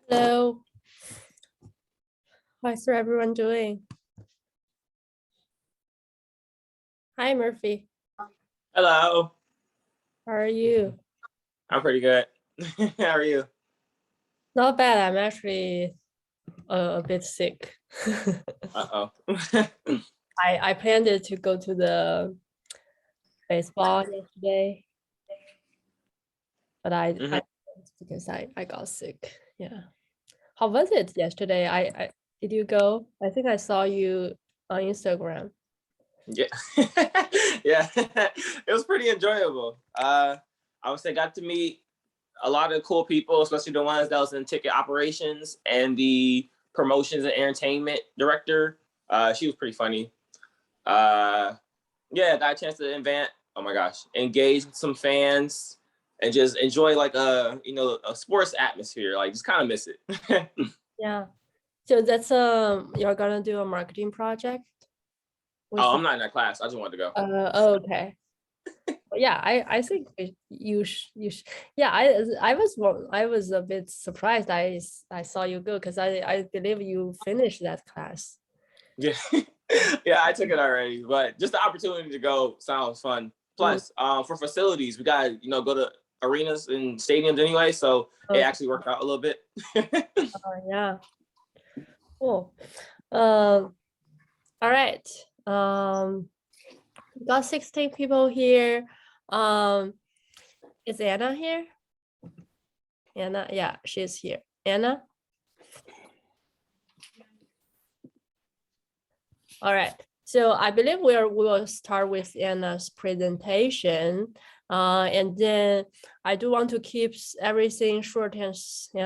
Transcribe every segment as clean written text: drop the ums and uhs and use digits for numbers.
Hello. How's everyone doing? Hi, Murphy. Hello. How are you? I'm pretty good. How are you? Not bad. I'm actually a bit sick. Uh-oh. I planned it to go to the baseball yesterday, but I because I got sick. Yeah. How was it yesterday? I did you go? I think I saw you on Instagram. Yeah. Yeah. It was pretty enjoyable. I would say got to meet a lot of cool people, especially the ones that was in ticket operations and the promotions and entertainment director. She was pretty funny. Yeah, got a chance to oh my gosh, engage with some fans and just enjoy like a sports atmosphere. Like just kind of miss it. Yeah. So that's you're gonna do a marketing project? Oh, I'm not in that class. I just wanted to go. Okay. Yeah, I think you yeah, I was a bit surprised. I saw you go because I believe you finished that class. Yeah. Yeah, I took it already, but just the opportunity to go sounds fun. Plus, for facilities, we got to go to arenas and stadiums anyway, so it actually worked out a little bit. Yeah, cool. All right. Got 16 people here. Is Anna here? Anna, yeah, she's here. Anna. All right. So I believe we will start with Anna's presentation. And then I do want to keep everything short and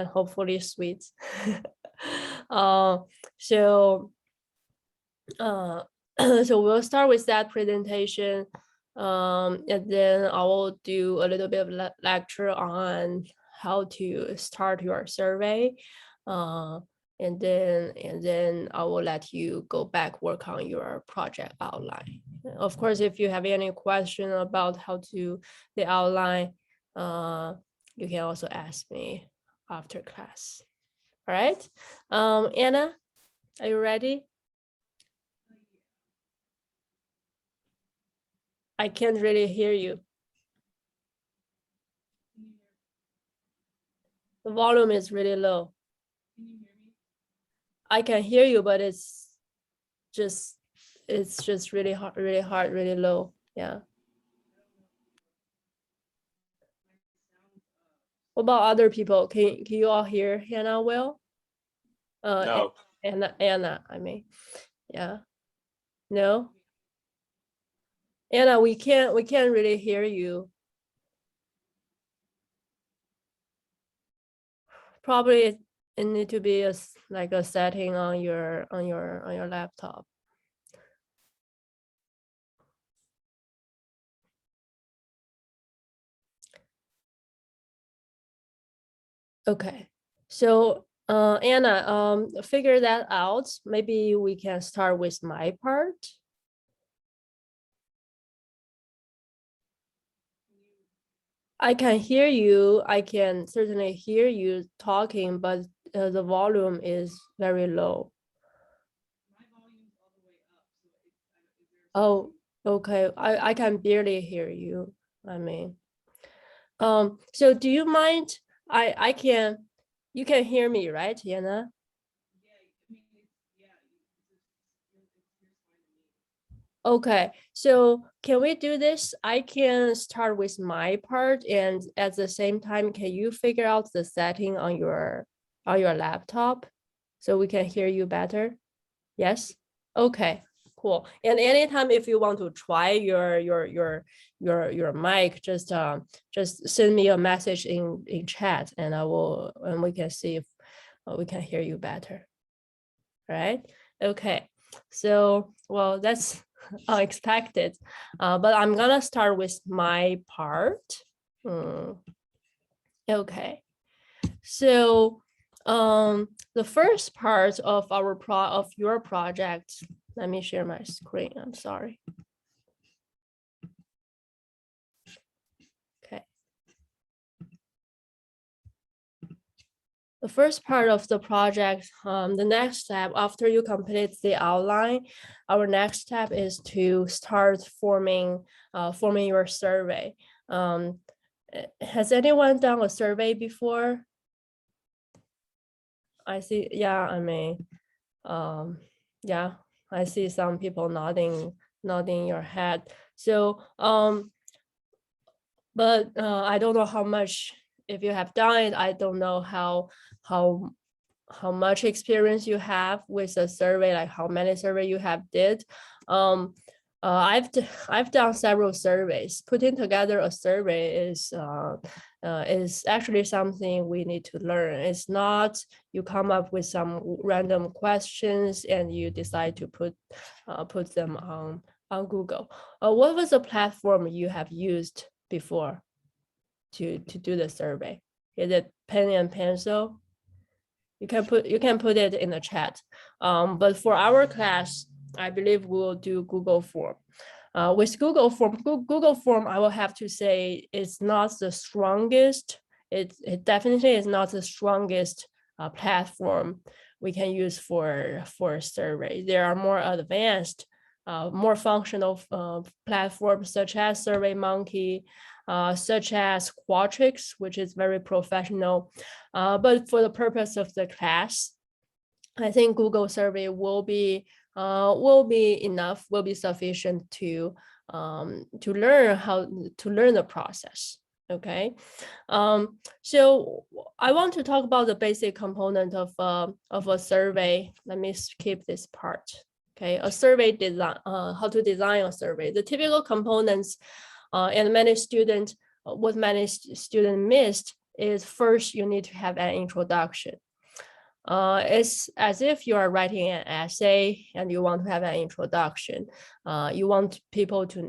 hopefully sweet. So so we'll start with that presentation. And then I will do a little bit of lecture on how to start your survey. And then I will let you go back work on your project outline. Of course, if you have any question about how to the outline, you can also ask me after class. All right, Anna, are you ready? I can't really hear you. The volume is really low. I can hear you, but it's just really hard, really low. Yeah. What about other people? Can you all hear Hannah well? No. Anna, I mean, yeah. No? Anna, we can't really hear you. Probably it need to be like a setting on your laptop. Okay, so Anna, figure that out. Maybe we can start with my part. I can hear you. I can certainly hear you talking, but the volume is very low. Oh, okay. I can barely hear you. I mean, so do you mind? I can, you can hear me, right, Yana? Okay, so can we do this? I can start with my part, and at the same time, can you figure out the setting on your laptop so we can hear you better? Yes. Okay. Cool. And anytime if you want to try your mic, just send me a message in chat, and we can see if we can hear you better. Right? Okay. So well, that's unexpected, but I'm gonna start with my part. Okay. So the first part of your project, let me share my screen. I'm sorry. Okay. The the first part of the project, the next step after you complete the outline, our next step is to start forming your survey. Has anyone done a survey before? I see. Yeah, I mean, yeah, I see some people nodding your head. So, but I don't know how much, if you have done it, I don't know how much experience you have with a survey, like how many survey you have did. I've done several surveys. Putting together a survey is actually something we need to learn. It's not you come up with some random questions and you decide to put them on Google. What was the platform you have used before to do the survey? Is it pen and pencil? You can put it in the chat. But for our class, I believe we'll do Google Form. With Google Form, I will have to say it's not the strongest. It definitely is not the strongest platform we can use for survey. There are more advanced, more functional platforms such as SurveyMonkey, such as Qualtrics, which is very professional. But for the purpose of the class, I think Google Survey will be enough, will be sufficient to learn the process. Okay, so I want to talk about the basic component of a survey. Let me skip this part. Okay, a survey design, how to design a survey. The typical components, and what many students missed is, first you need to have an introduction. It's as if you are writing an essay and you want to have an introduction. You want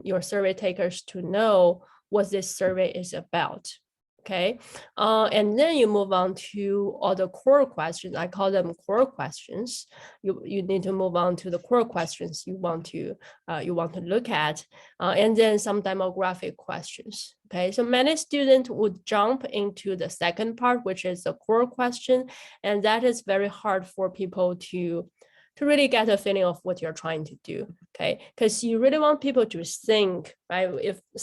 your survey takers to know what this survey is about. Okay, and then you move on to all the core questions. I call them core questions. You need to move on to the core questions you want to look at, and then some demographic questions. Okay, so many students would jump into the second part, which is the core question, and that is very hard for people to really get a feeling of what you're trying to do. Okay, because you really want people to think, right?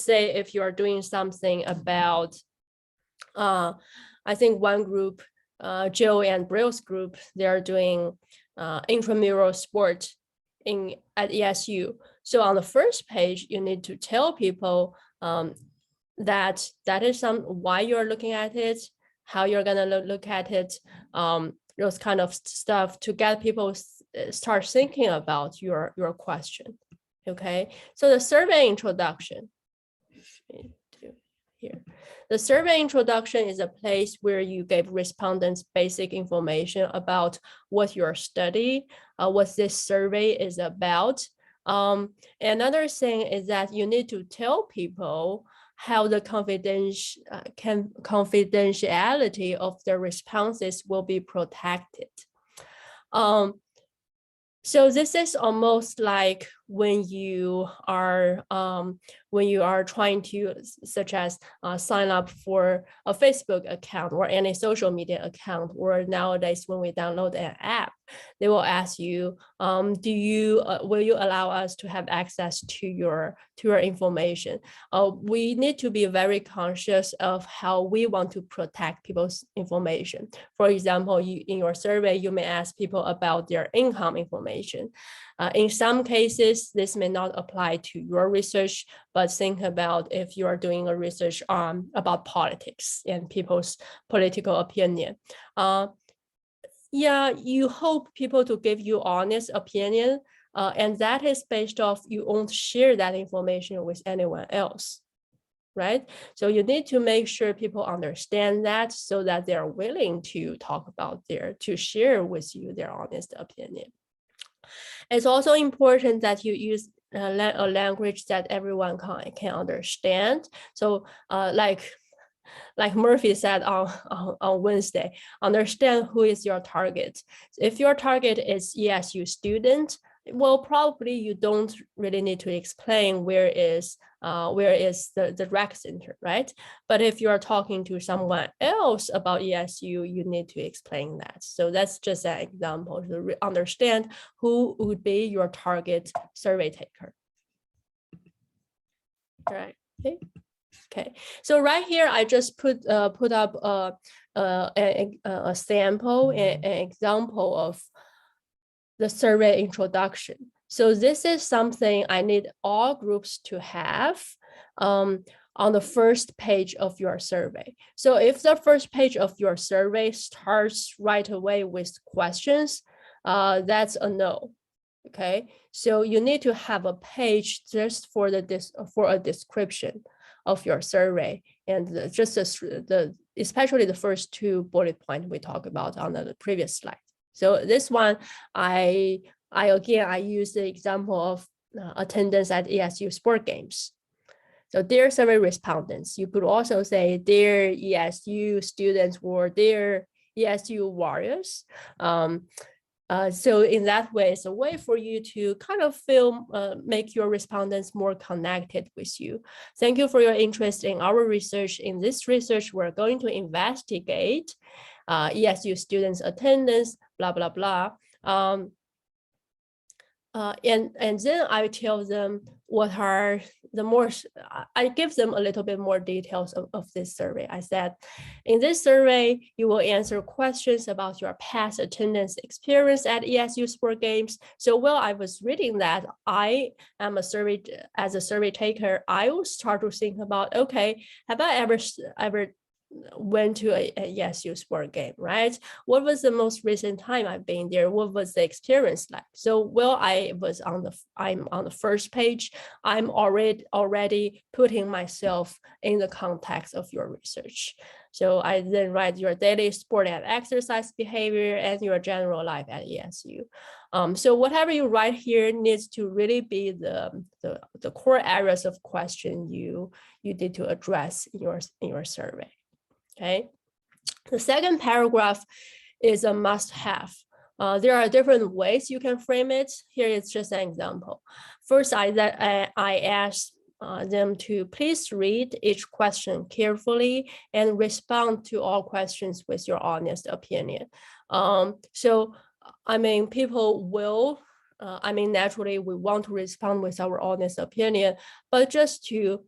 If you are doing something about I think one group, Joe and Brill's group, they are doing intramural sport at ESU. So on the first page, you need to tell people that is why you're looking at it, how you're gonna look at it, those kind of stuff to get people start thinking about your question. Okay, so the survey introduction. Here. The survey introduction is a place where you give respondents basic information about what your study, what this survey is about. Another thing is that you need to tell people how the confidentiality of the responses will be protected. So this is almost like when you are trying to, such as sign up for a Facebook account or any social media account, or nowadays when we download an app, they will ask you, will you allow us to have access to your information? We need to be very conscious of how we want to protect people's information. For example, in your survey, you may ask people about their income information. In some cases, this may not apply to your research, but think about if you are doing a research about politics and people's political opinion. Yeah, you hope people to give you honest opinion, and that is based off you won't share that information with anyone else, right? So you need to make sure people understand that so that they're willing to talk about to share with you their honest opinion. It's also important that you use a language that everyone can understand. So like Murphy said on Wednesday, understand who is your target. If your target is ESU student, Well, probably you don't really need to explain where is the rec center, right? But if you are talking to someone else about ESU, you need to explain that. So that's just an example to understand who would be your target survey taker. Right. Okay. Okay. So right here, I just put up a sample, an example of the survey introduction. So this is something I need all groups to have on the first page of your survey. So if the first page of your survey starts right away with questions, that's a no. Okay, so you need to have a page just for a description of your survey, and just especially the first two bullet points we talked about on the previous slide. So this one, I use the example of attendance at ESU sport games. So dear survey respondents, you could also say dear ESU students or dear ESU warriors. So in that way, it's a way for you to kind of make your respondents more connected with you. Thank you for your interest in our research. In this research, we're going to investigate ESU students' attendance, blah, blah, blah. And then I tell them what are the more, I give them a little bit more details of this survey. I said, in this survey, you will answer questions about your past attendance experience at ESU sport games. So while I was reading that, I am as a survey taker, I will start to think about, okay, have I ever went to a ESU sport game, right? What was the most recent time I've been there? What was the experience like? So while I'm on the first page, I'm already putting myself in the context of your research. So I then write your daily sport and exercise behavior and your general life at ESU. So whatever you write here needs to really be the core areas of question you need to address in your survey. Okay. The second paragraph is a must-have. There are different ways you can frame it. Here is just an example. First, I asked them to please read each question carefully and respond to all questions with your honest opinion. So, I mean, people will, naturally we want to respond with our honest opinion, but just to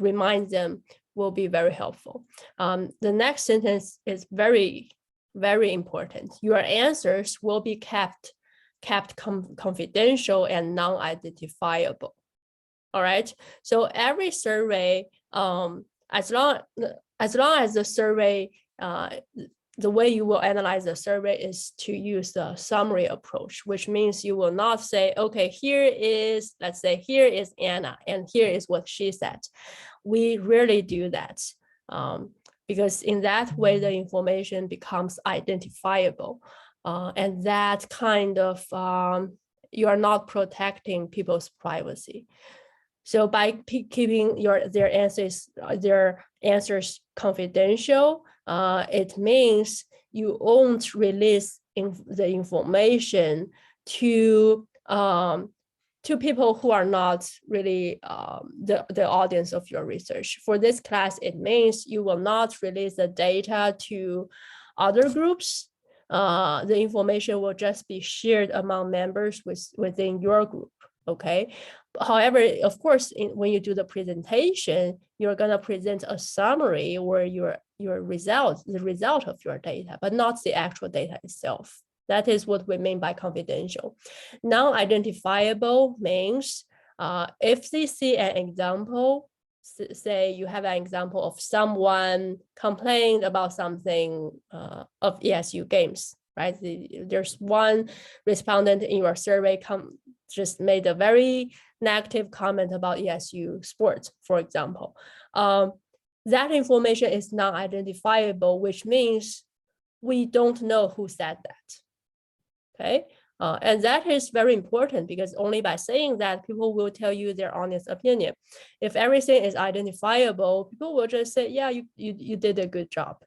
remind them will be very helpful. The next sentence is very, very important. Your answers will be kept confidential and non-identifiable. All right. So every survey, as long as the survey, the way you will analyze the survey is to use the summary approach, which means you will not say, okay, let's say here is Anna, and here is what she said. We rarely do that because in that way, the information becomes identifiable. And that kind of, you are not protecting people's privacy. So by keeping their answers confidential, it means you won't release the information to people who are not really the audience of your research. For this class, it means you will not release the data to other groups. The information will just be shared among members within your group. Okay. However, of course, when you do the presentation, you're going to present a summary or the result of your data, but not the actual data itself. That is what we mean by confidential. Non-identifiable means if they see an example, say you have an example of someone complained about something of ESU games, right? There's one respondent in your survey just made a very negative comment about ESU sports, for example. That information is non-identifiable, which means we don't know who said that. Okay, and that is very important because only by saying that, people will tell you their honest opinion. If everything is identifiable, people will just say, yeah, you did a good job.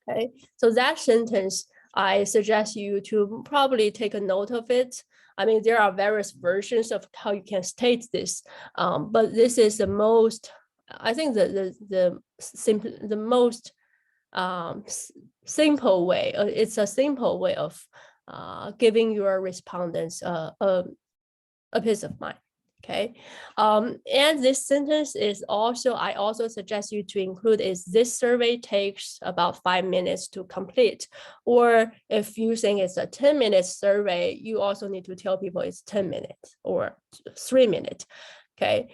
Okay, so that sentence I suggest you to probably take a note of it. I mean, there are various versions of how you can state this, but this is the most, I think the most simple way. It's a simple way of giving your respondents a peace of mind. Okay, and this sentence is also, I also suggest you to include is this survey takes about 5 minutes to complete, or if you think it's a 10-minute survey, you also need to tell people it's 10 minutes or 3 minutes. Okay,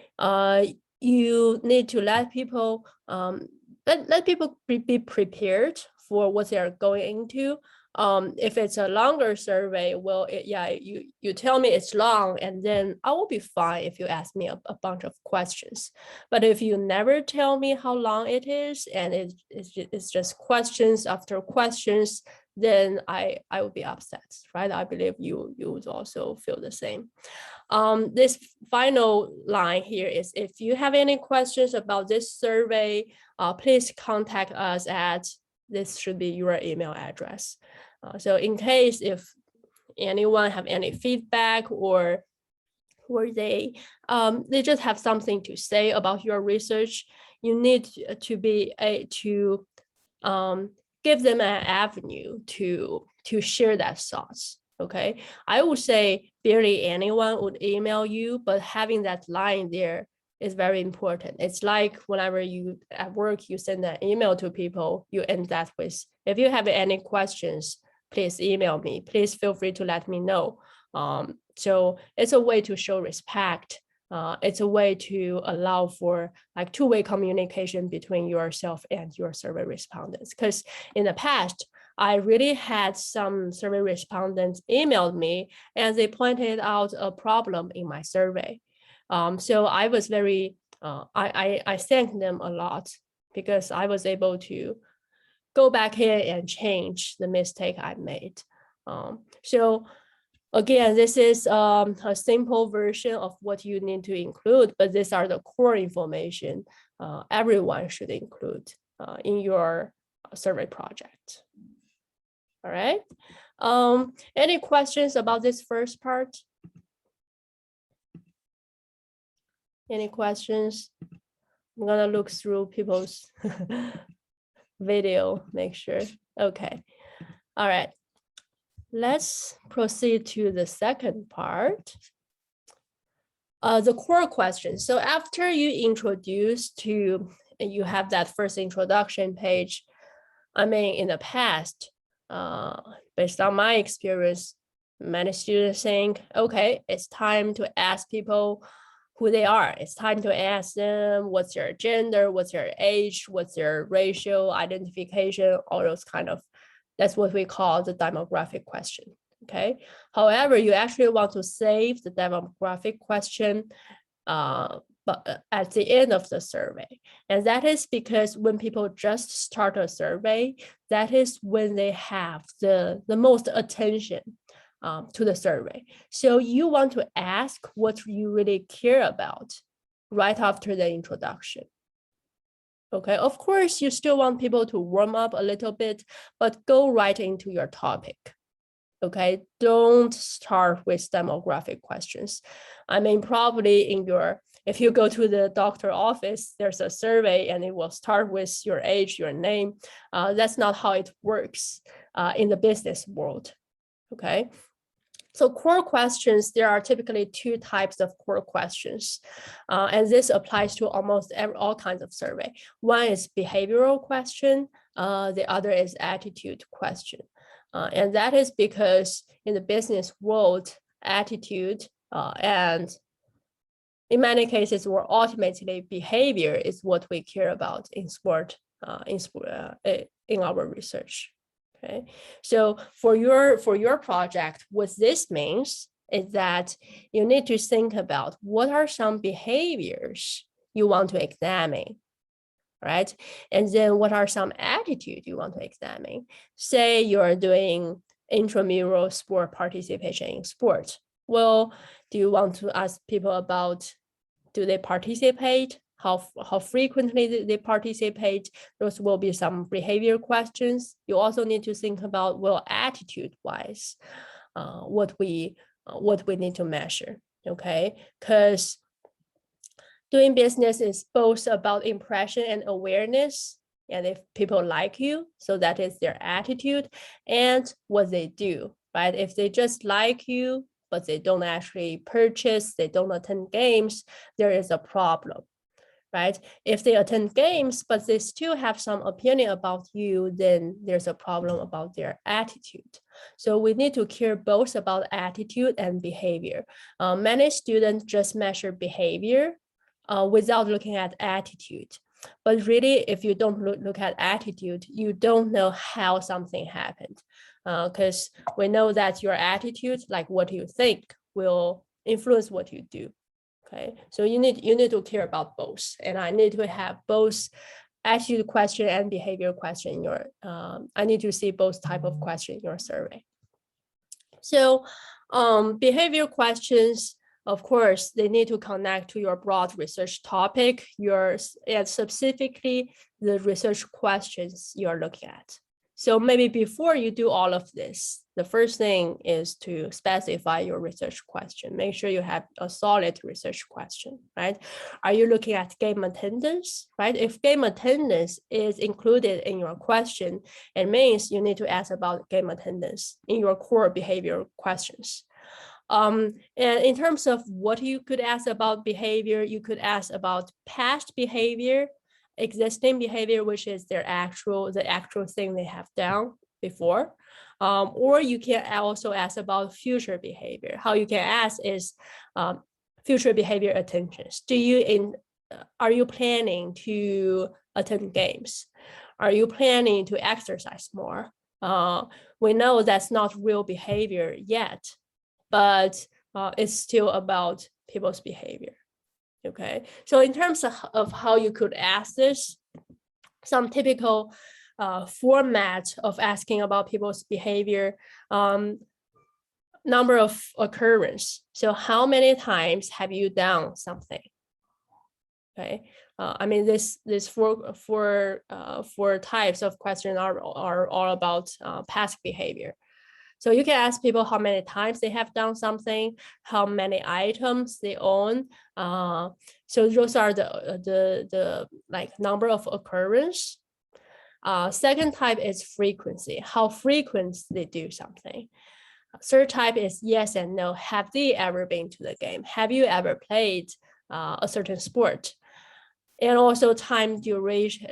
you need to let people let people be prepared for what they are going into. If it's a longer survey, well, you tell me it's long, and then I will be fine if you ask me a bunch of questions. But if you never tell me how long it is, and it's just questions after questions, then I would be upset, right? I believe you would also feel the same. This final line here is, if you have any questions about this survey, please contact us at, this should be your email address. So in case if anyone have any feedback, or they just have something to say about your research, you need to be to give them an avenue to share their thoughts. Okay, I would say barely anyone would email you, but having that line there is very important. It's like whenever you at work, you send an email to people, you end that with, if you have any questions, please email me. Please feel free to let me know. So it's a way to show respect. It's a way to allow for like two-way communication between yourself and your survey respondents. Because in the past, I really had some survey respondents emailed me and they pointed out a problem in my survey. So I was very, I thank them a lot, because I was able to go back in and change the mistake I made. So again, this is a simple version of what you need to include, but these are the core information everyone should include in your survey project. All right. Any questions about this first part? Any questions? I'm gonna look through people's video, make sure. Okay. All right. Let's proceed to the second part. The core questions. So after you introduce to, you have that first introduction page. I mean, in the past, based on my experience, many students think, okay, it's time to ask people who they are. It's time to ask them what's their gender, what's their age, what's their racial identification, all those kind of, that's what we call the demographic question, okay? However, you actually want to save the demographic question but at the end of the survey. And that is because when people just start a survey, that is when they have the most attention to the survey. So you want to ask what you really care about right after the introduction. Okay, of course, you still want people to warm up a little bit, but go right into your topic. Okay, don't start with demographic questions. I mean, probably in your, if you go to the doctor office, there's a survey and it will start with your age, your name. That's not how it works in the business world. Okay. So core questions, there are typically two types of core questions. And this applies to almost all kinds of survey. One is behavioral question. The other is attitude question. And that is because in the business world, attitude and in many cases, or ultimately behavior is what we care about in in our research. Okay, so for your project, what this means is that you need to think about what are some behaviors you want to examine, right? And then what are some attitudes you want to examine? Say you're doing intramural sport participation in sports. Well, do you want to ask people about, do they participate? how frequently they participate. Those will be some behavior questions. You also need to think about, well, attitude wise, what we need to measure. Okay, because doing business is both about impression and awareness. And if people like you, so that is their attitude and what they do, right? If they just like you, but they don't actually purchase, they don't attend games, there is a problem, right? If they attend games, but they still have some opinion about you, then there's a problem about their attitude. So we need to care both about attitude and behavior. Many students just measure behavior without looking at attitude. But really, if you don't look at attitude, you don't know how something happened. Because we know that your attitude, like what you think, will influence what you do. Okay, so you need to care about both, and I need to have both attitude question and behavior question in your. I need to see both type of question in your survey. So, behavior questions, of course, they need to connect to your broad research topic, and specifically the research questions you're looking at. So maybe before you do all of this, the first thing is to specify your research question. Make sure you have a solid research question, right? Are you looking at game attendance, right? If game attendance is included in your question, it means you need to ask about game attendance in your core behavior questions. And in terms of what you could ask about behavior, you could ask about past behavior, existing behavior, which is the actual thing they have done before. Or you can also ask about future behavior. How you can ask is future behavior attentions. Are you planning to attend games? Are you planning to exercise more? We know that's not real behavior yet, but it's still about people's behavior. Okay, so in terms of how you could ask this, some typical format of asking about people's behavior, number of occurrence. So how many times have you done something? Okay, I mean this four types of questions are all about past behavior. So you can ask people how many times they have done something, how many items they own. So those are the like number of occurrence. Second type is frequency, how frequent they do something. Third type is yes and no. Have they ever been to the game? Have you ever played a certain sport? And also time duration.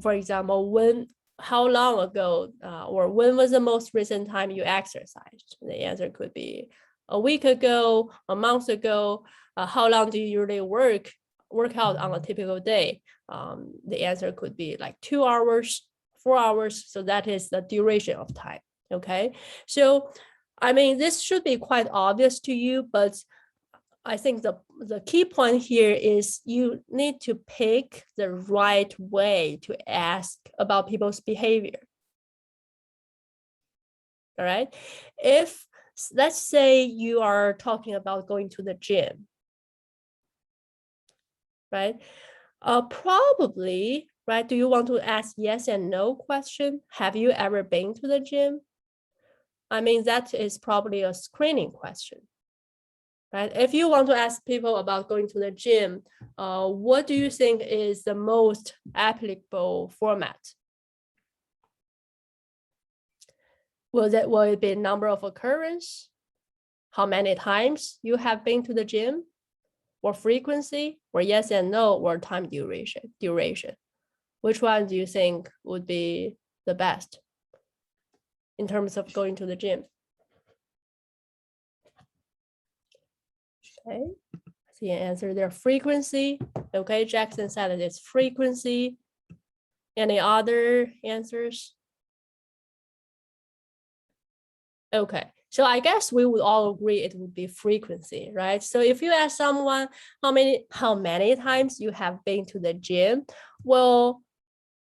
For example, how long ago or when was the most recent time you exercised? The answer could be a week ago, a month ago. How long do you usually work out on a typical day? The answer could be like 2 hours, 4 hours. So that is the duration of time. Okay, so I mean, this should be quite obvious to you, but I think the key point here is you need to pick the right way to ask about people's behavior. All right. If, let's say you are talking about going to the gym, right? Probably, right? Do you want to ask yes and no question? Have you ever been to the gym? I mean, that is probably a screening question. Right? If you want to ask people about going to the gym, what do you think is the most applicable format? Will it be number of occurrence? How many times you have been to the gym? Or frequency? Or yes and no? Or time duration? Which one do you think would be the best in terms of going to the gym? Okay, see an answer there. Frequency. Okay, Jackson said it is frequency. Any other answers? Okay, so I guess we would all agree it would be frequency, right? So if you ask someone how many times you have been to the gym, well,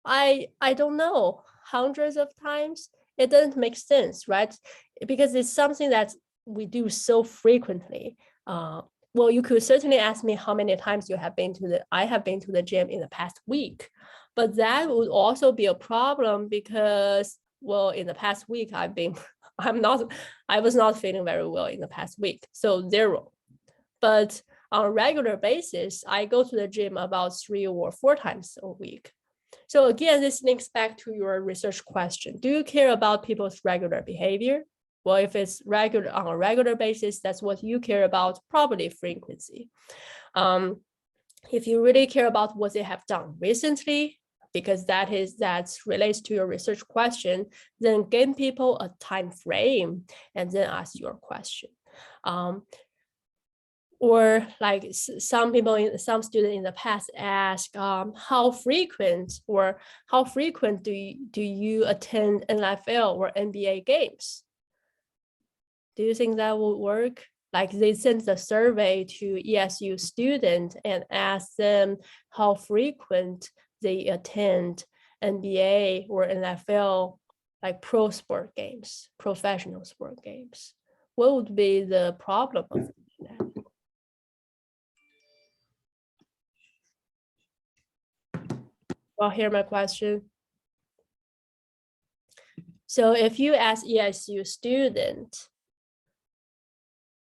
I don't know, hundreds of times. It doesn't make sense, right? Because it's something that we do so frequently. well, you could certainly ask me how many times you have been to I have been to the gym in the past week, but that would also be a problem because, well, in the past week, I was not feeling very well in the past week. So 0. But on a regular basis, I go to the gym about 3 or 4 times a week. So again, this links back to your research question. Do you care about people's regular behavior? Well, if it's regular on a regular basis, that's what you care about, probably frequency. If you really care about what they have done recently, because that relates to your research question, then give people a time frame and then ask your question. Or like some students in the past ask, how frequent do you attend NFL or NBA games? Do you think that would work? Like they send the survey to ESU students and ask them how frequent they attend NBA or NFL, like pro sport games, professional sport games. What would be the problem of that? Well, hear my question. So if you ask ESU student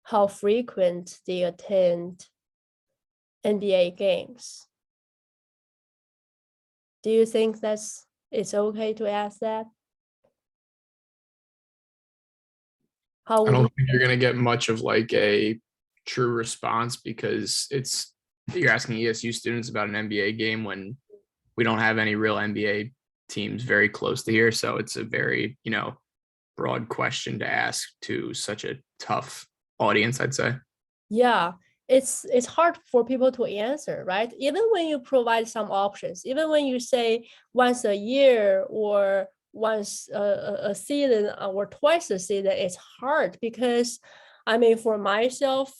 how frequent they attend NBA games, do you think it's okay to ask that? I don't think you're gonna get much of like a true response because you're asking ESU students about an NBA game when we don't have any real NBA teams very close to here. So it's a very, broad question to ask to such a tough audience, I'd say. Yeah, it's hard for people to answer, right? Even when you provide some options, even when you say once a year or once a season or twice a season, it's hard because, I mean, for myself,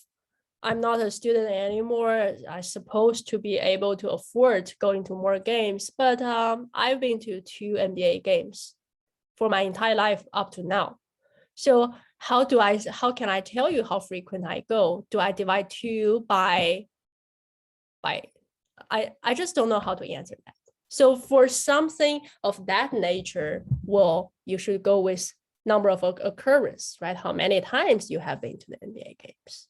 I'm not a student anymore. I'm supposed to be able to afford going to more games, but I've been to 2 NBA games for my entire life up to now. So how can I tell you how frequent I go? Do I divide 2 by I just don't know how to answer that. So for something of that nature, well, you should go with number of occurrence, right? How many times you have been to the NBA games.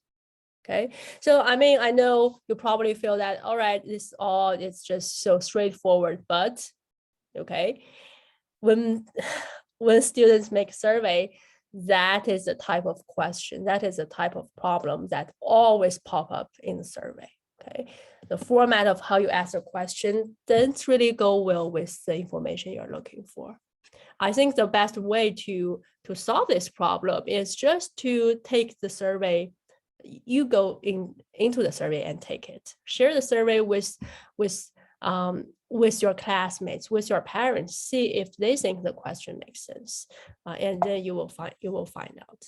Okay, so I mean, I know you probably feel that, all right, it's just so straightforward, but okay, when students make a survey, that is the type of question, that is the type of problem that always pop up in the survey. Okay, the format of how you ask a question doesn't really go well with the information you're looking for. I think the best way to solve this problem is just to take the survey. You go into the survey and take it. Share the survey with your classmates, with your parents. See if they think the question makes sense, and then you will find out.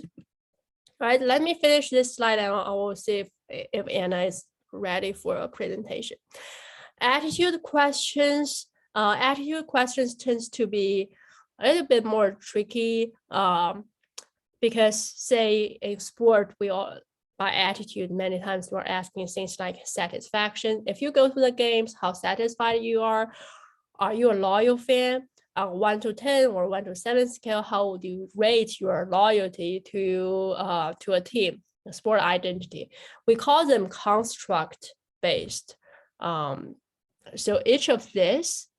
All right, let me finish this slide, and I will see if Anna is ready for a presentation. Attitude questions. Attitude questions tends to be a little bit more tricky because, say, in sport, by attitude, many times we're asking things like satisfaction. If you go to the games, how satisfied you are you a loyal fan? On 1 to 10 or 1 to 7 scale, how would you rate your loyalty to a team, a sport identity? We call them construct based. So each of this,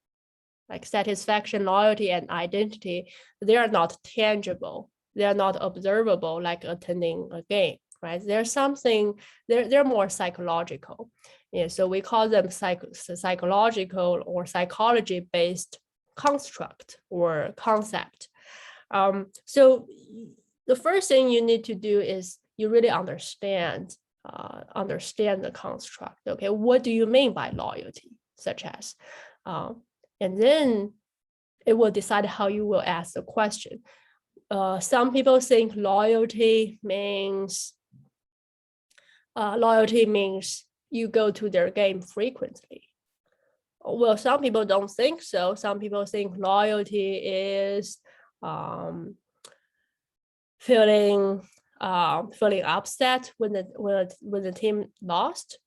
like satisfaction, loyalty, and identity, they are not tangible. They are not observable like attending a game. Right? There's something, they're more psychological. Yeah, so we call them psychological or psychology-based construct or concept. So the first thing you need to do is you really understand the construct. Okay, what do you mean by loyalty, such as, and then it will decide how you will ask the question. Some people think loyalty means you go to their game frequently. Well, some people don't think so. Some people think loyalty is feeling feeling upset when the team lost.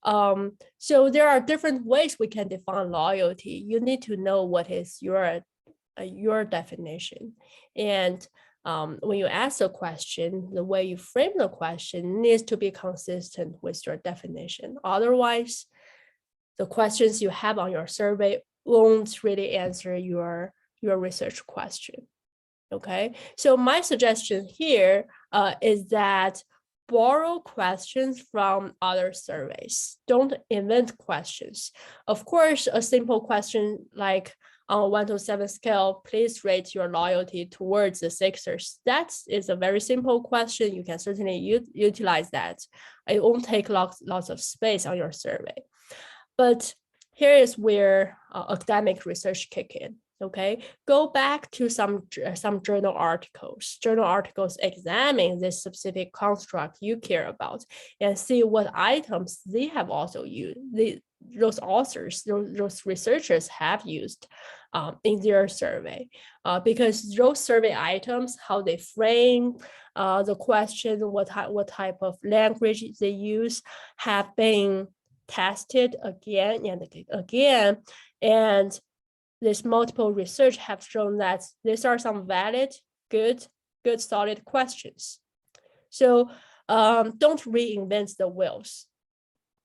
So there are different ways we can define loyalty. You need to know what is your definition, and when you ask a question, the way you frame the question needs to be consistent with your definition. Otherwise, the questions you have on your survey won't really answer your research question. Okay, so my suggestion here is that borrow questions from other surveys. Don't invent questions. Of course, a simple question like on a 1 to 7 scale, please rate your loyalty towards the Sixers. That is a very simple question. You can certainly utilize that. It won't take lots of space on your survey. But here is where academic research kick in. Okay, go back to some journal articles. Journal articles examine this specific construct you care about and see what items they have also used. Those authors, those researchers have used in their survey, because those survey items, how they frame the question, what type of language they use, have been tested again and again, and this multiple research have shown that these are some valid, good, solid questions. So don't reinvent the wheels.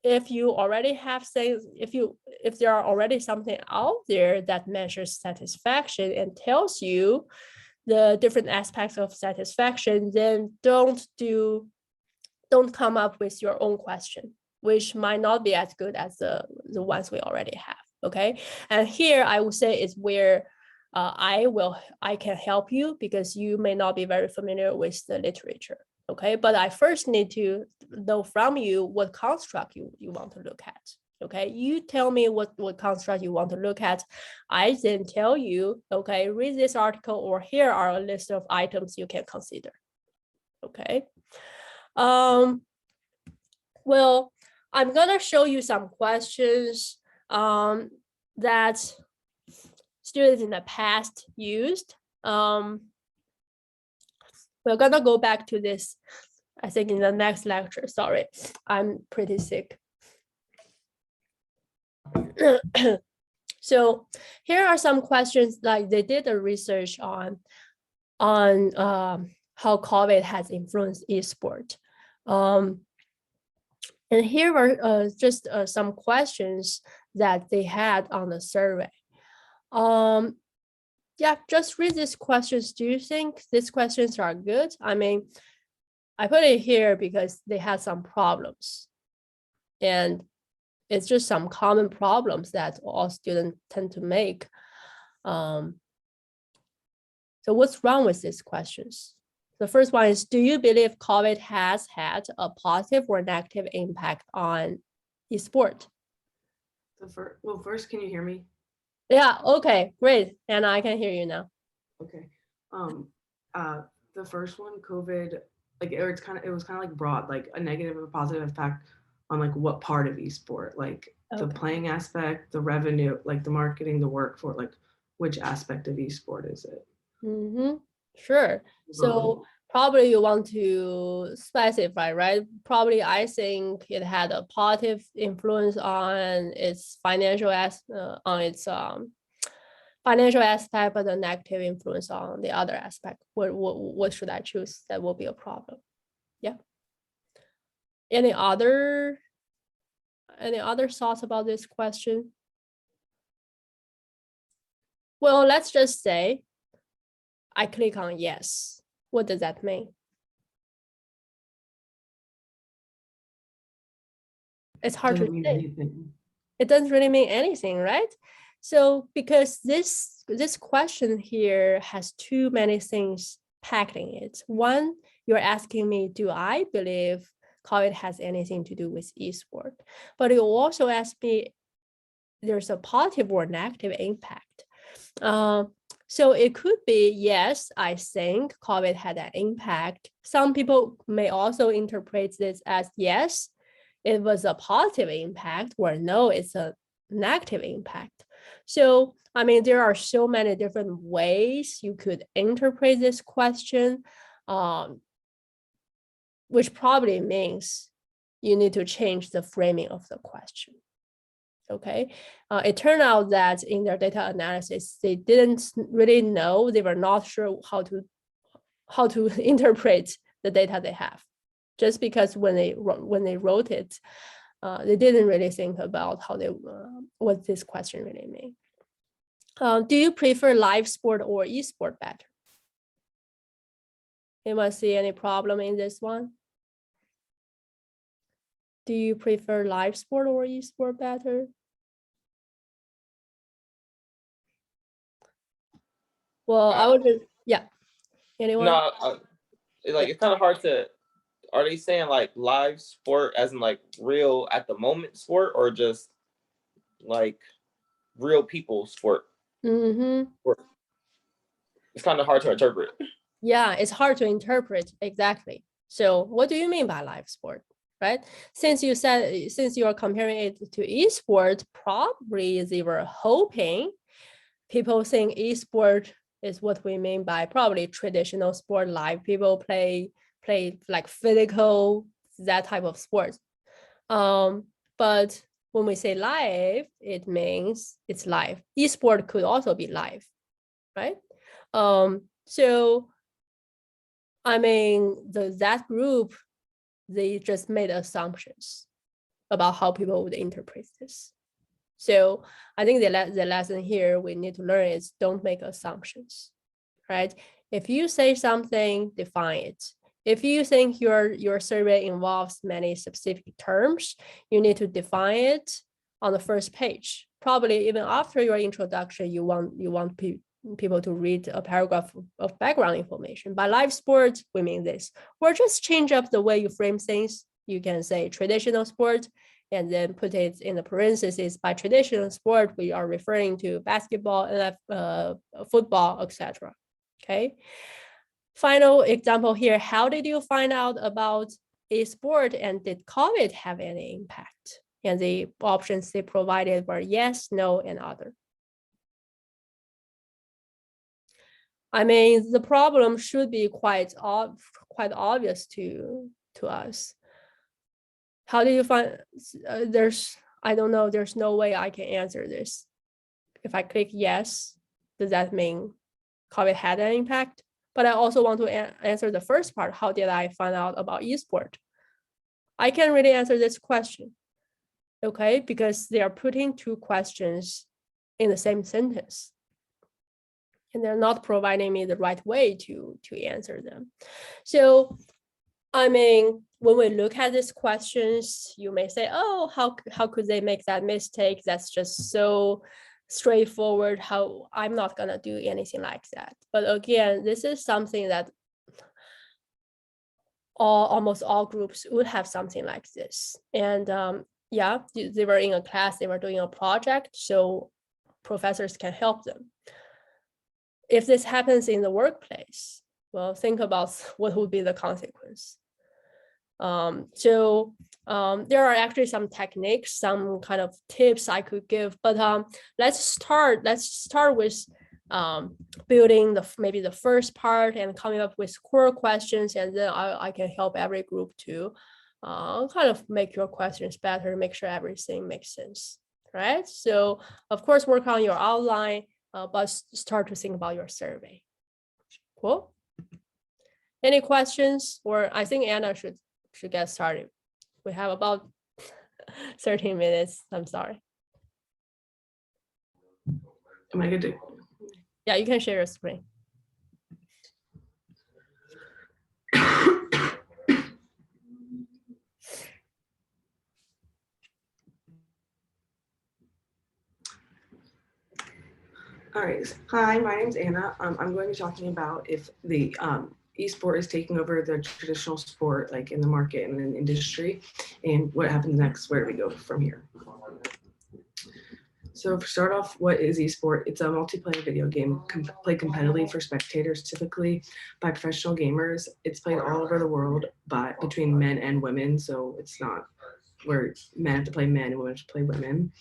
If you already have things, if there are already something out there that measures satisfaction and tells you the different aspects of satisfaction, then don't come up with your own question, which might not be as good as the ones we already have. Okay, and here I would say is where I can help you, because you may not be very familiar with the literature. Okay, but I first need to know from you what construct you want to look at. Okay, you tell me what construct you want to look at. I then tell you, okay, read this article, or here are a list of items you can consider. Okay. Well, I'm gonna show you some questions that students in the past used. We're gonna go back to this, I think, in the next lecture. Sorry, I'm pretty sick. So here are some questions, like they did a research on how COVID has influenced eSport. And here are just some questions that they had on the survey. Yeah, just read these questions. Do you think these questions are good? I mean, I put it here because they had some problems. And it's just some common problems that all students tend to make. So what's wrong with these questions? The first one is, do you believe COVID has had a positive or negative impact on eSport? Well, first, can you hear me? Yeah, okay, great. And I can hear you now. Okay. The first one, COVID, like it was kind of like broad, like a negative or positive impact on like what part of eSport, like the playing aspect, the revenue, like the marketing, the work for, like which aspect of eSport is it? Mm-hmm. Sure. So probably you want to specify, right? Probably I think it had a positive influence on its financial financial aspect, but a negative influence on the other aspect. What should I choose? That will be a problem. Yeah. Any other thoughts about this question? Well, let's just say I click on yes. What does that mean? It's hard to say. It doesn't really mean anything, right? So because this question here has too many things packed in it. One, you're asking me, do I believe COVID has anything to do with eSport? But you also ask me, there's a positive or negative impact. So it could be, yes, I think COVID had an impact. Some people may also interpret this as, yes, it was a positive impact, or no, it's a negative impact. So, I mean, there are so many different ways you could interpret this question. which probably means you need to change the framing of the question. Okay, it turned out that in their data analysis, they didn't really know, they were not sure how to interpret the data they have, just because when they wrote it, they didn't really think about how they what this question really mean. Do you prefer live sport or e-sport better? Anyone see any problem in this one? Do you prefer live sport or e-sport better? Well, I would just, yeah. Anyone? No, like it's kind of hard to. Are they saying like live sport as in like real at the moment sport, or just like real people sport? Mm-hmm. It's kind of hard to interpret. Yeah, it's hard to interpret exactly. So what do you mean by live sport, right? Since you are comparing it to e-sport, probably they were hoping people think e-sport is what we mean by probably traditional sport, live people play like physical, that type of sport. But when we say live, it means it's live. E-sport could also be live, right? So I mean, that group, they just made assumptions about how people would interpret this. So I think the lesson here we need to learn is don't make assumptions, right? If you say something, define it. If you think your survey involves many specific terms, you need to define it on the first page. Probably even after your introduction, you want people to read a paragraph of background information. By live sport, we mean this. Or just change up the way you frame things. You can say traditional sport, and then put it in the parentheses. By traditional sport, we are referring to basketball, football, etc. Okay. Final example here. How did you find out about a sport, and did COVID have any impact? And the options they provided were yes, no, and other. I mean, the problem should be quite obvious to us. How do you find, I don't know, there's no way I can answer this. If I click yes, does that mean COVID had an impact? But I also want to answer the first part. How did I find out about eSport? I can't really answer this question, okay? Because they are putting two questions in the same sentence, and they're not providing me the right way to answer them. So, I mean, when we look at these questions, you may say, oh, how could they make that mistake? That's just so straightforward. How I'm not gonna do anything like that. But again, this is something that almost all groups would have something like this. And yeah, they were in a class, they were doing a project, so professors can help them. If this happens in the workplace, well, think about what would be the consequence. There are actually some techniques, some kind of tips I could give, but let's start with building maybe the first part and coming up with core questions, and then I can help every group to kind of make your questions better, make sure everything makes sense, right? So of course, work on your outline, but start to think about your survey. Cool. Any questions? Or I think Anna should get started. We have about 13 minutes. I'm sorry. Am I good to? Yeah, you can share your screen. All right. Hi, my name's Anna. I'm going to be talking about if the e-sport is taking over the traditional sport, like in the market and in the industry, and what happens next, where do we go from here? So to start off, what is eSport? It's a multiplayer video game played competitively for spectators, typically by professional gamers. It's played all over the world between men and women, so it's not where men have to play men and women have to play women.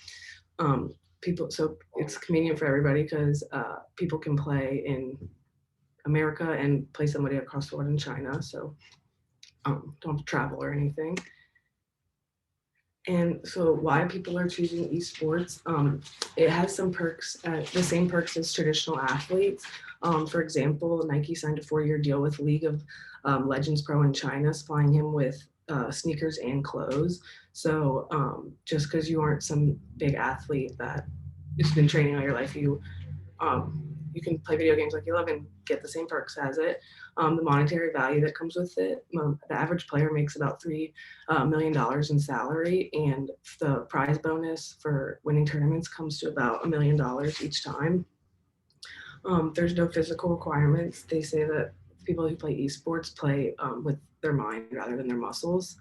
So it's convenient for everybody because people can play in America and play somebody across the world in China. So don't have to travel or anything. And so why people are choosing esports, it has some perks, the same perks as traditional athletes. For example, Nike signed a 4-year deal with League of Legends Pro in China, supplying him with sneakers and clothes. So just because you aren't some big athlete that has been training all your life, you can play video games like you love and get the same perks as it. The monetary value that comes with it, the average player makes about $3 million in salary, and the prize bonus for winning tournaments comes to about $1 million each time. There's no physical requirements. They say that people who play esports play with their mind rather than their muscles.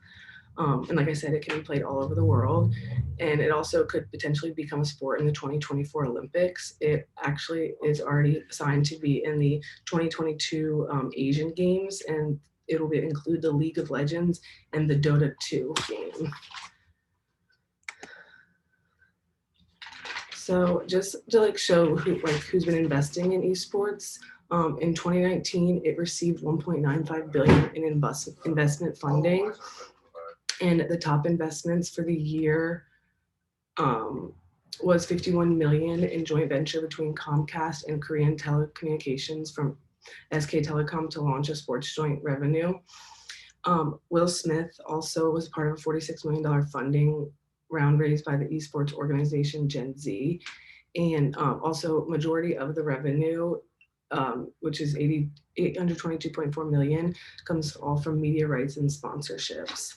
And like I said, it can be played all over the world. And it also could potentially become a sport in the 2024 Olympics. It actually is already assigned to be in the 2022 Asian Games, and it'll include the League of Legends and the Dota 2 game. So just to like show who's been investing in esports, in 2019, it received 1.95 billion in investment funding. And the top investments for the year was 51 million in joint venture between Comcast and Korean Telecommunications from SK Telecom to launch a sports joint revenue. Will Smith also was part of a $46 million funding round raised by the esports organization Gen Z. And also majority of the revenue, which is 822.4 million, comes all from media rights and sponsorships.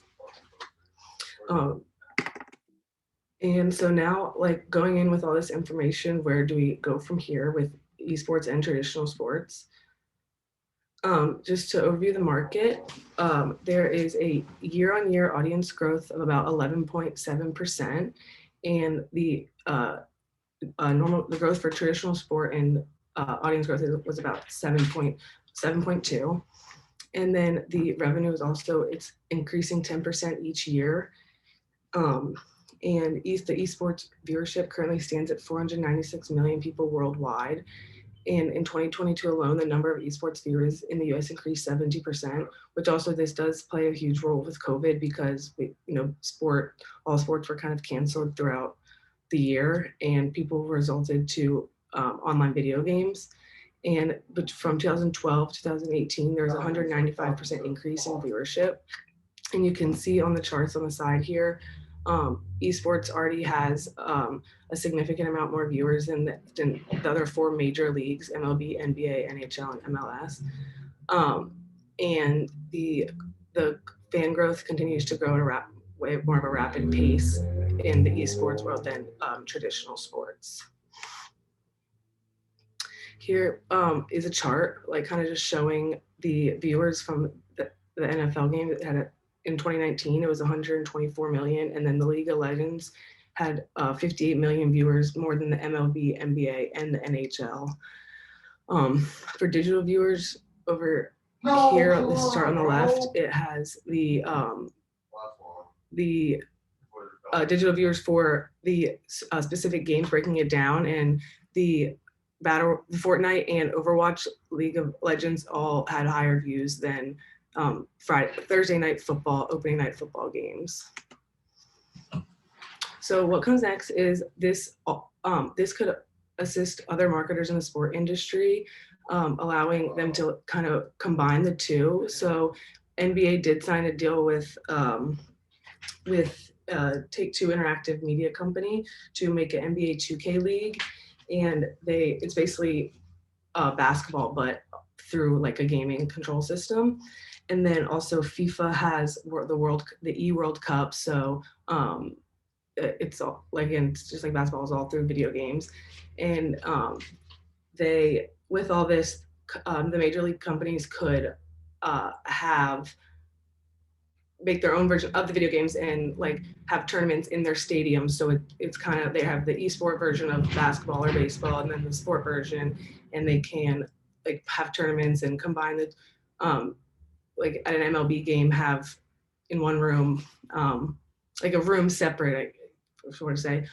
And so now, like going in with all this information, where do we go from here with esports and traditional sports? Just to overview the market, there is a year-on-year audience growth of about 11.7%, and the growth for traditional sport and audience growth was about 7.2, and then the revenue is also it's increasing 10% each year. And the esports viewership currently stands at 496 million people worldwide. And in 2022 alone, the number of esports viewers in the US increased 70%, which also this does play a huge role with COVID because all sports were kind of canceled throughout the year, and people resulted to online video games. But from 2012 to 2018, there was a 195% increase in viewership. And you can see on the charts on the side here, esports already has a significant amount more viewers than the other 4 major leagues, MLB, NBA, NHL, and MLS. And the fan growth continues to grow at way more of a rapid pace in the esports world than traditional sports. Here is a chart, like kind of just showing the viewers from the NFL game that had in 2019, it was 124 million, and then the League of Legends had 58 million viewers, more than the MLB, NBA, and the NHL. For digital viewers over here, this chart on the left, it has the digital viewers for the specific games, breaking it down, and the Fortnite and Overwatch, League of Legends all had higher views than Thursday night football, opening night football games. So what comes next is this could assist other marketers in the sport industry, allowing them to kind of combine the two. So NBA did sign a deal with Take-Two Interactive Media Company to make an NBA 2K league, and it's basically basketball, but through like a gaming control system. And then also FIFA has the E-World Cup. So it's all it's just like basketball is all through video games. And with all this, the major league companies could make their own version of the video games and like have tournaments in their stadiums. So it's kind of, they have the esport version of basketball or baseball, and then the sport version, and they can like have tournaments and combine the like at an MLB game, have in one room, like a room separate, I want to say,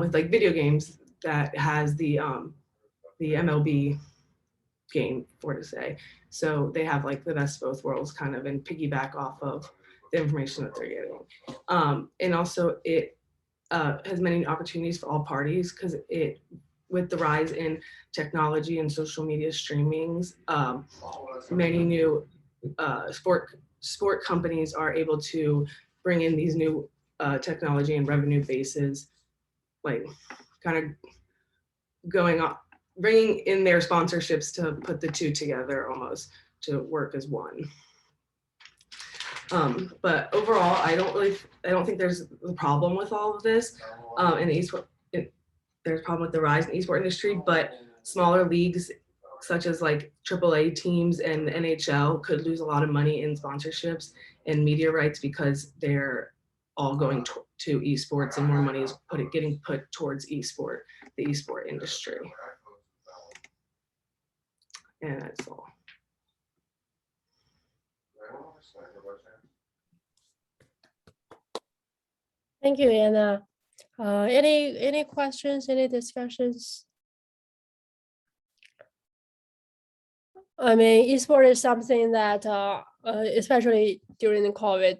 with like video games that has the MLB game for to say. So they have like the best of both worlds kind of and piggyback off of the information that they're getting. And also it has many opportunities for all parties because it, with the rise in technology and social media streamings, many new sport companies are able to bring in these new technology and revenue bases, like kind of going on, bringing in their sponsorships to put the two together almost to work as one. But overall, I don't think there's a problem with all of this in the esport. There's a problem with the rise in the esport industry, but smaller leagues such as like AAA teams and NHL could lose a lot of money in sponsorships and media rights because they're all going to esports and more money is getting put towards the esport industry. And that's all. Thank you, Anna. Any questions, any discussions? I mean, esport is something that, especially during the COVID,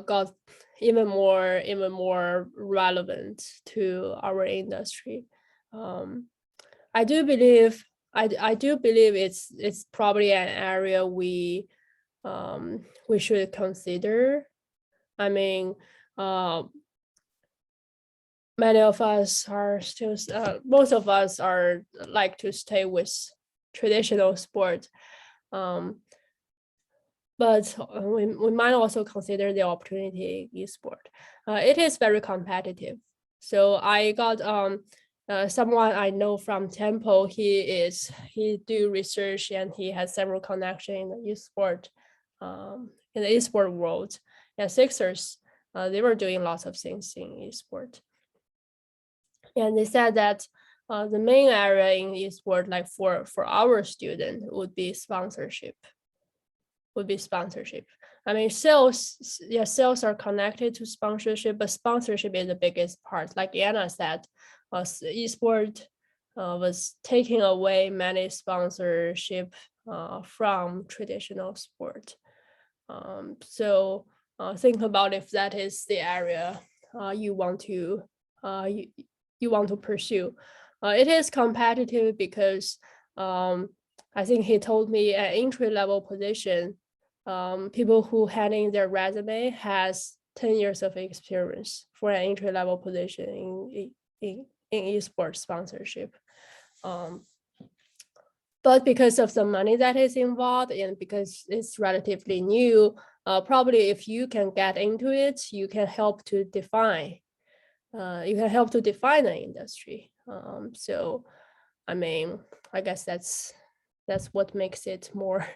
got even more relevant to our industry. I do believe it's probably an area we should consider. I mean, many of us are still, most of us are like to stay with traditional sport. But we might also consider the opportunity in sport. It is very competitive. So I got someone I know from Temple. He do research and he has several connections in the esport, in the esport world. Yeah, Sixers, they were doing lots of things in esport. And they said that the main area in esport, like for our student, would be sponsorship. I mean, sales are connected to sponsorship, but sponsorship is the biggest part. Like Anna said, esport was taking away many sponsorship from traditional sport. So think about if that is the area you want to pursue. It is competitive because I think he told me an entry-level position, people who hand in their resume has 10 years of experience for an entry-level position in esports sponsorship. But because of the money that is involved and because it's relatively new, probably if you can get into it, you can help to define the industry. So, I mean, I guess that's what makes it more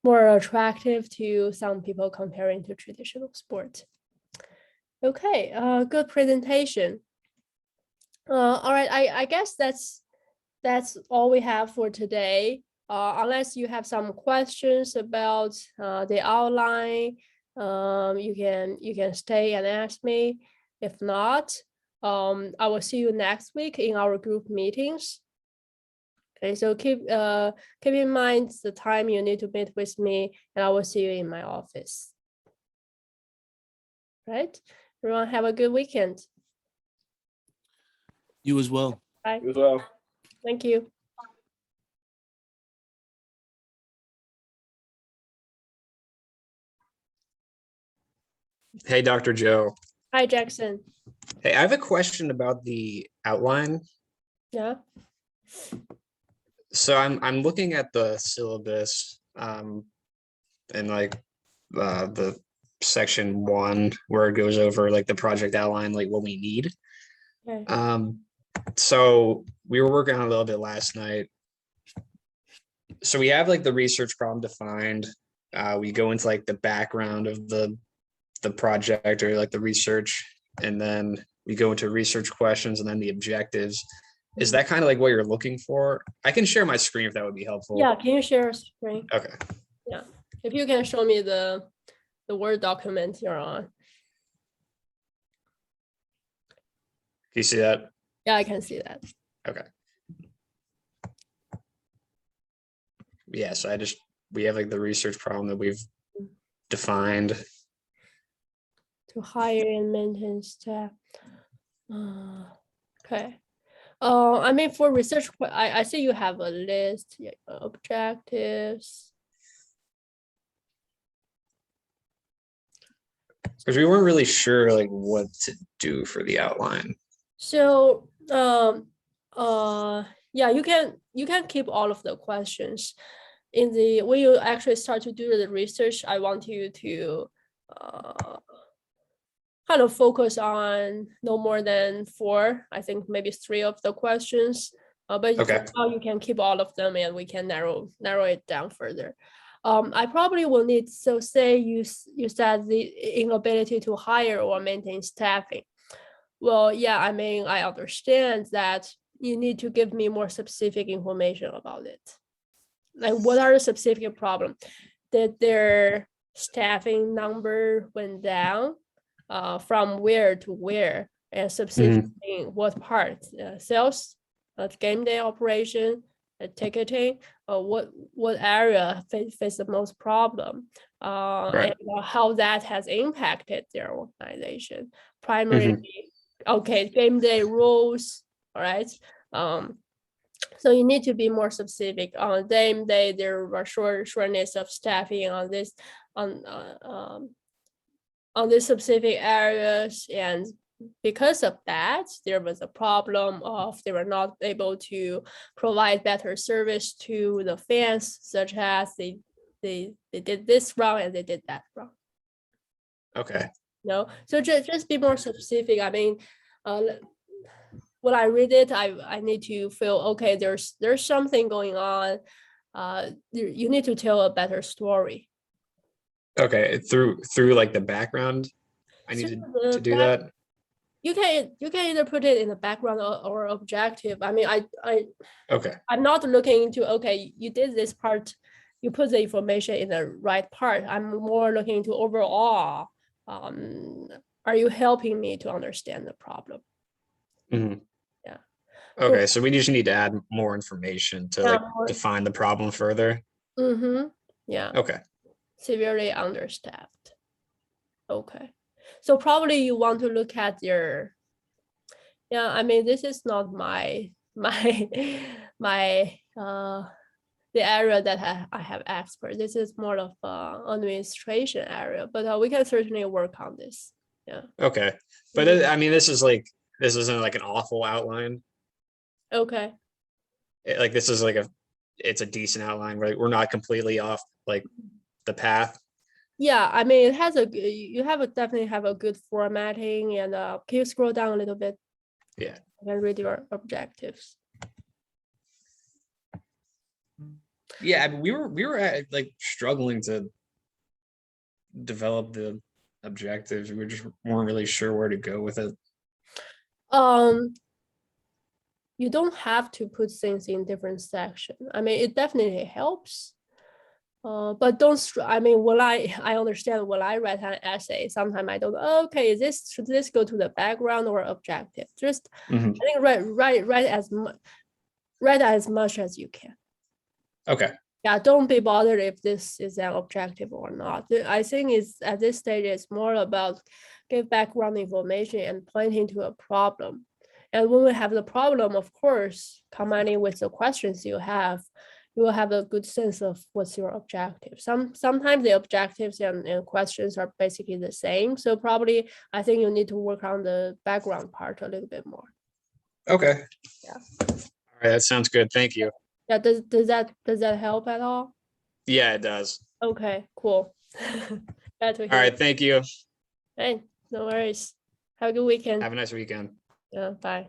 attractive to some people comparing to traditional sport. Okay, good presentation. All right, I guess that's all we have for today. Unless you have some questions about the outline, you can stay and ask me. If not, I will see you next week in our group meetings. Okay, so keep in mind the time you need to meet with me, and I will see you in my office. Right? Everyone have a good weekend. You as well. Bye. You as well. Thank you. Hey, Dr. Joe. Hi, Jackson. Hey, I have a question about the outline. Yeah. So I'm looking at the syllabus and like the section 1 where it goes over like the project outline, like what we need. Okay. So we were working on a little bit last night. So we have like the research problem defined. We go into like the background of the project or like the research, and then we go into research questions and then the objectives. Is that kind of like what you're looking for? I can share my screen if that would be helpful. Yeah, can you share a screen? Okay. Yeah, if you can show me the Word document you're on. Can you see that? Yeah, I can see that. Okay. yeah, so we have like the research problem that we've defined. To hire and maintain staff. Okay. I mean, for research, I see you have a list, yeah, objectives. Because we weren't really sure like what to do for the outline. So, yeah, you can keep all of the questions. When you actually start to do the research, I want you to kind of focus on no more than 4, I think maybe 3 of the questions. But Okay. for now you can keep all of them and we can narrow it down further. I probably will need, so say you said the inability to hire or maintain staffing. Well, yeah, I mean, I understand that you need to give me more specific information about it. Like, what are the specific problems? Did their staffing number went down? From where to where, and specifically what parts? Sales, game day operation, ticketing, what area face the most problem, Right. and how that has impacted their organization. Primarily, okay, game day rules, all right. So you need to be more specific. On game day, there were shortness of staffing on this on these specific areas, and because of that, there was a problem of they were not able to provide better service to the fans, such as they did this wrong and they did that wrong. Okay. No, so just be more specific. I mean, when I read it, I need to feel okay. There's something going on. You need to tell a better story. Okay. Through like the background, I need to do that. You can either put it in the background or objective. I mean, Okay. I'm not looking into, okay, you did this part, you put the information in the right part. I'm more looking into overall. Are you helping me to understand the problem? Mhm. Yeah. Okay, so we just need to add more information to like define the problem further. Yeah. Okay. Severely understaffed. Okay. So probably you want to look at your, yeah, I mean, this is not my the area that I have expert. This is more of administration area, but we can certainly work on this. Yeah. Okay, but I mean, this isn't like an awful outline. Okay. Like this is like it's a decent outline, right? We're not completely off like the path. Yeah, I mean, it has definitely have a good formatting, and can you scroll down a little bit? Yeah. And read your objectives. Yeah, I mean, we were like struggling to develop the objectives. We just weren't really sure where to go with it. You don't have to put things in different sections. I mean, it definitely helps. But don't. I mean, I understand when I write an essay, sometimes I don't. Okay, should this go to the background or objective? Just I think write as much as you can. Okay. Yeah, don't be bothered if this is an objective or not. I think it's at this stage it's more about give background information and pointing to a problem. And when we have the problem, of course, combining with the questions you will have a good sense of what's your objective. Sometimes the objectives and questions are basically the same. So probably I think you need to work on the background part a little bit more. Okay. Yeah. All right, that sounds good. Thank you. Yeah, does that help at all? Yeah, it does. Okay, cool. Glad to hear. All right, thank you. Hey, no worries. Have a good weekend. Have a nice weekend. Yeah, bye.